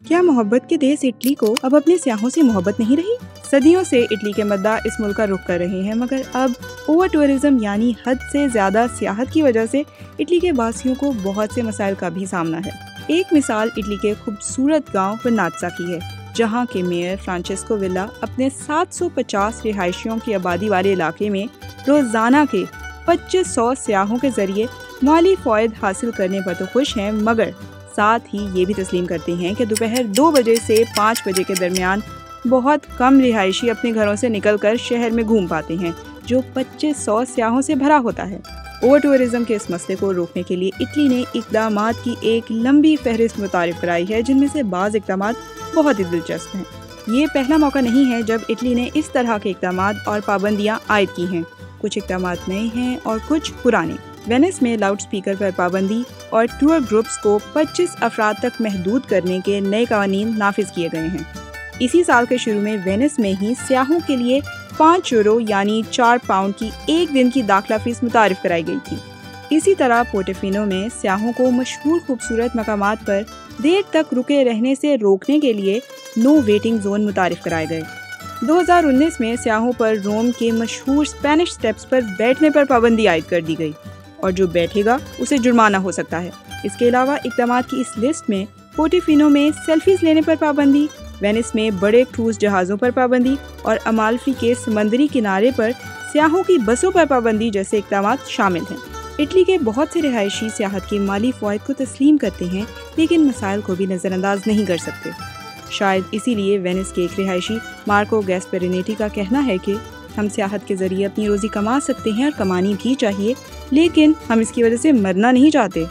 کیا محبت کے دیس اٹلی کو اب اپنے سیاحوں سے محبت نہیں رہی؟ صدیوں سے اٹلی کے مداح اس ملک کا رخ کر رہے ہیں، مگر اب اوور ٹورزم یعنی حد سے زیادہ سیاحت کی وجہ سے اٹلی کے باسیوں کو بہت سے مسائل کا بھی سامنا ہے۔ ایک مثال اٹلی کے خوبصورت گاؤں وناتسا کی ہے، جہاں کے میئر فرانچسکو ویلا اپنے 750 رہائشیوں کی آبادی والے علاقے میں روزانہ کے 2500 سیاحوں کے ذریعے مالی فوائد حاصل کرنے پر تو خوش ہیں، مگر ساتھ ہی یہ بھی تسلیم کرتے ہیں کہ دوپہر 2 بجے سے 5 بجے کے درمیان بہت کم رہائشی اپنے گھروں سے نکل کر شہر میں گھوم پاتے ہیں، جو 2500 سیاحوں سے بھرا ہوتا ہے۔ اوور ٹورزم کے اس مسئلے کو روکنے کے لیے اٹلی نے اقدامات کی ایک لمبی فہرست متعارف کرائی ہے، جن میں سے بعض اقدامات بہت ہی دلچسپ ہیں۔ یہ پہلا موقع نہیں ہے جب اٹلی نے اس طرح کے اقدامات اور پابندیاں عائد کی ہیں۔ کچھ اقدامات نئے ہیں اور کچھ پرانے۔ وینس میں لاؤڈ سپیکر پر پابندی اور ٹور گروپس کو 25 افراد تک محدود کرنے کے نئے قوانین نافذ کیے گئے ہیں۔ اسی سال کے شروع میں وینس میں ہی سیاحوں کے لیے 5 یورو یعنی 4 پاؤنڈ کی ایک دن کی داخلہ فیس متعارف کرائی گئی تھی۔ اسی طرح پورٹوفینو میں سیاحوں کو مشہور خوبصورت مقامات پر دیر تک رکے رہنے سے روکنے کے لیے نو ویٹنگ زون متعارف کرائے گئے۔ 2019 میں سیاحوں پر روم کے مشہور اسپینش اسٹیپس پر بیٹھنے پر پابندی عائد کر دی گئی، اور جو بیٹھے گا اسے جرمانہ ہو سکتا ہے۔ اس کے علاوہ اقدامات کی اس لسٹ میں پورٹوفینو میں سیلفیز لینے پر پابندی، وینس میں بڑے کروز جہازوں پر پابندی اور امالفی کے سمندری کنارے پر سیاحوں کی بسوں پر پابندی جیسے اقدامات شامل ہیں۔ اٹلی کے بہت سے رہائشی سیاحت کے مالی فوائد کو تسلیم کرتے ہیں، لیکن مسائل کو بھی نظر انداز نہیں کر سکتے۔ شاید اسی لیے وینس کے ایک رہائشی مارکو گیسپرینیٹی کا کہنا ہے کہ ہم سیاحت کے ذریعے اپنی روزی کما سکتے ہیں اور کمانی بھی چاہیے، لیکن ہم اس کی وجہ سے مرنا نہیں چاہتے۔